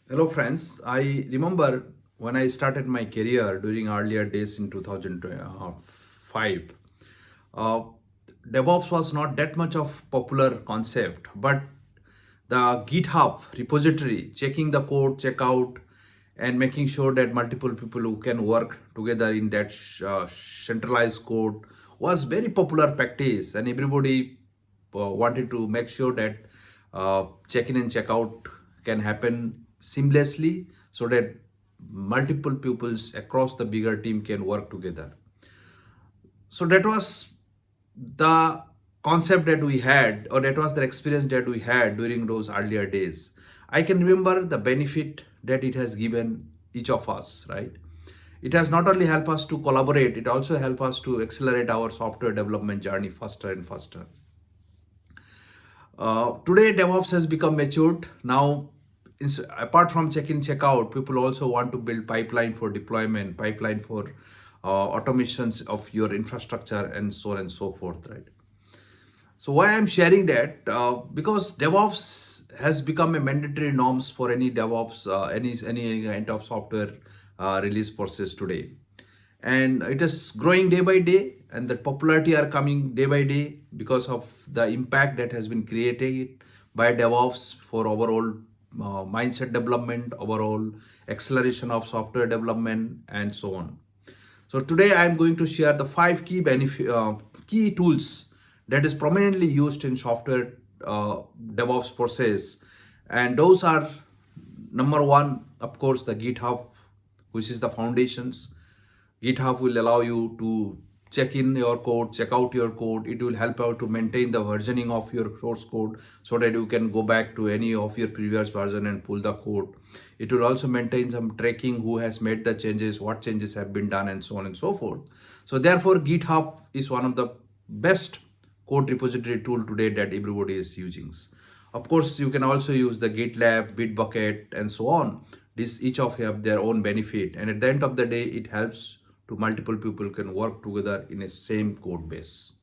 Hello, friends. I remember when I started my career during earlier days in 2005. Uh, DevOps was not that much of popular concept, but the GitHub repository, checking the code, check out, and making sure that multiple people who can work together in that centralized code was very popular practice, and everybody wanted to make sure that check in and check out can happen seamlessly so that multiple pupils across the bigger team can work together. So that was the concept that we had, or that was the experience that we had during those earlier days. I can remember the benefit that it has given each of us, right? It has not only helped us to collaborate, it also helped us to accelerate our software development journey faster and faster. Today, DevOps has become matured. Now, apart from check-in, check-out, people also want to build pipeline for deployment, pipeline for automations of your infrastructure, and so on and so forth, right? So why I'm sharing that? Because DevOps has become a mandatory norms for any DevOps, any kind of software release process today, and it is growing day by day, and the popularity are coming day by day because of the impact that has been created by DevOps for overall mindset development, overall acceleration of software development, and so on. So today I am going to share the five key tools that is prominently used in software DevOps process, and those are: number one, of course, the GitHub, which is the foundations. GitHub will allow you to check in your code, check out your code. It will help out to maintain the versioning of your source code so that you can go back to any of your previous version and pull the code. It will also maintain some tracking, who has made the changes, what changes have been done, and so on and so forth. So therefore, GitHub is one of the best code repository tool today that everybody is using. Of course, you can also use the GitLab, Bitbucket, and so on. This each of have their own benefit, and at the end of the day, it helps to multiple people can work together in a same code base.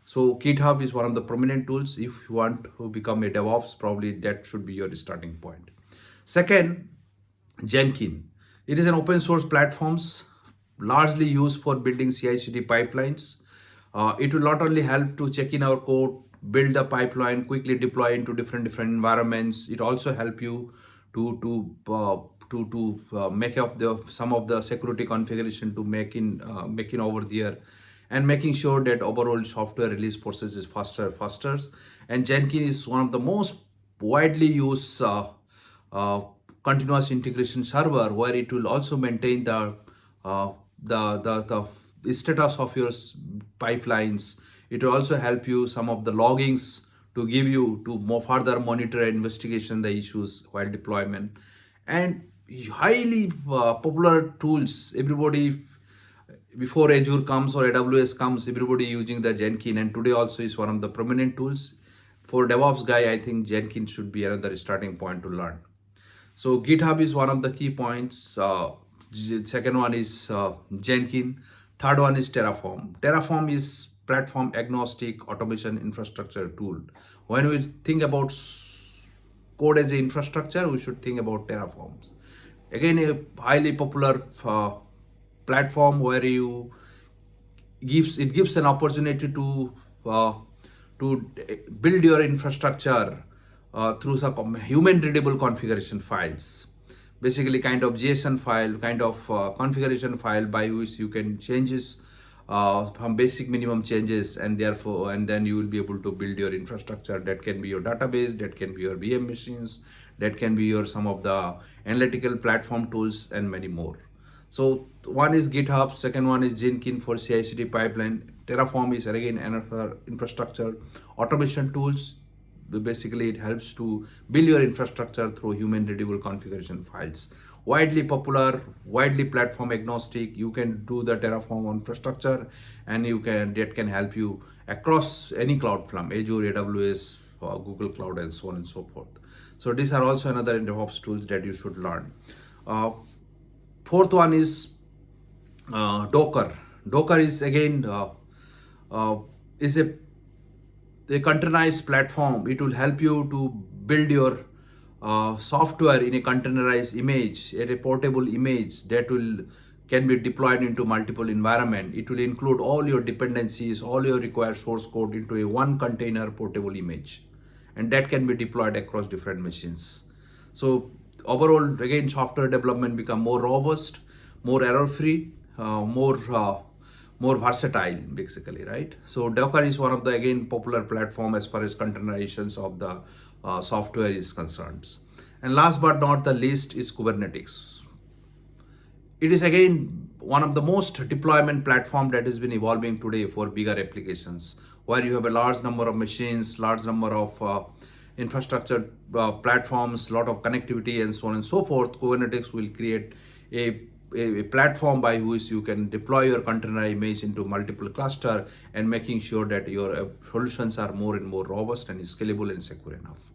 So GitHub is one of the prominent tools. If you want to become a DevOps, probably that should be your starting point. Second, Jenkins. It is an open source platforms largely used for building CI/CD pipelines. It will not only help to check in our code, build the pipeline, quickly deploy into different environments. It also help you to make up the some of the security configuration to making over there, and making sure that overall software release process is faster. And Jenkins is one of the most widely used uh, continuous integration server, where it will also maintain uh, the status of your pipelines. It will also help you some of the loggings to give you to more further monitor and investigation the issues while deployment. And highly popular tools. Everybody, before Azure comes or AWS comes, everybody using the Jenkins, and today also is one of the prominent tools. For DevOps guy, I think Jenkins should be another starting point to learn. So GitHub is one of the key points. Second one is Jenkins. Third one is Terraform. Terraform is platform agnostic automation infrastructure tool. When we think about code as an infrastructure, we should think about Terraforms. Again, a highly popular platform where you gives an opportunity uh, to build your infrastructure through the human readable configuration files, basically kind of JSON file, kind of configuration file by which you can changes from basic minimum changes, and therefore and then you will be able to build your infrastructure. That can be your database, that can be your VM machines, that can be your some of the analytical platform tools, and many more. So one is GitHub, second one is Jenkins for CI/CD pipeline. Terraform is again another infrastructure automation tools. Basically, it helps to build your infrastructure through human readable configuration files. Widely popular, widely platform agnostic. You can do the Terraform infrastructure, and that can help you across any cloud from Azure, AWS, Google Cloud, and so on and so forth. So these are also another DevOps tools that you should learn. Uh, Fourth one is Docker. Docker is again uh, is a containerized platform. It will help you to build your software in a containerized image, at a portable image that will can be deployed into multiple environment. It will include all your dependencies, all your required source code into a one container portable image, and that can be deployed across different machines. So overall, again, software development become more robust, more error-free, more versatile, basically, right? So Docker is one of the again popular platform as far as containerizations of the software is concerned. And last but not the least is Kubernetes. It is again one of the most deployment platform that has been evolving today for bigger applications, where you have a large number of machines, large number of infrastructure platforms, lot of connectivity, and so on and so forth. Kubernetes will create a platform by which you can deploy your container image into multiple cluster, and making sure that your solutions are more and more robust and scalable and secure enough.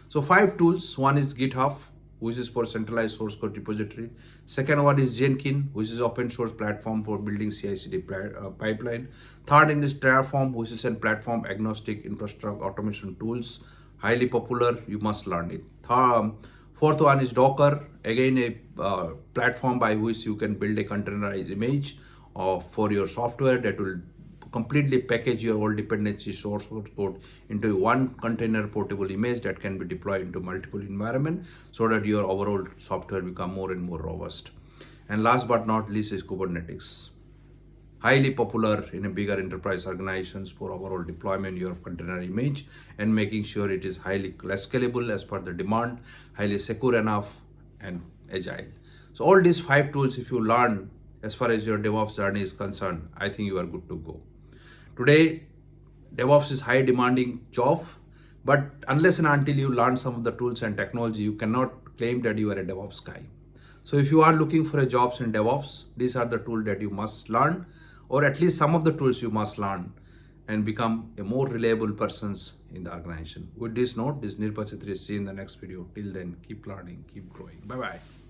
So 5 tools. One is GitHub, which is for centralized source code repository. Second one is Jenkins, which is open source platform for building CI/CD pipeline. Third one is Terraform, which is a platform agnostic infrastructure automation tools, highly popular. You must learn it. Fourth one is Docker, again a platform by which you can build a containerized image for your software that will completely package your all dependency source code into one container portable image that can be deployed into multiple environment, so that your overall software become more and more robust. And last but not least is Kubernetes, highly popular in a bigger enterprise organizations for overall deployment your container image, and making sure it is highly scalable as per the demand, highly secure enough, and agile. So all these 5 tools, if you learn as far as your DevOps journey is concerned, I think you are good to go. Today, DevOps is high demanding job, but unless and until you learn some of the tools and technology, you cannot claim that you are a DevOps guy. So if you are looking for a jobs in DevOps, these are the tools that you must learn, or at least some of the tools you must learn, and become a more reliable persons in the organization. With this note, this is Nirpa Chhatri. See you in the next video. Till then, keep learning, keep growing. Bye-bye.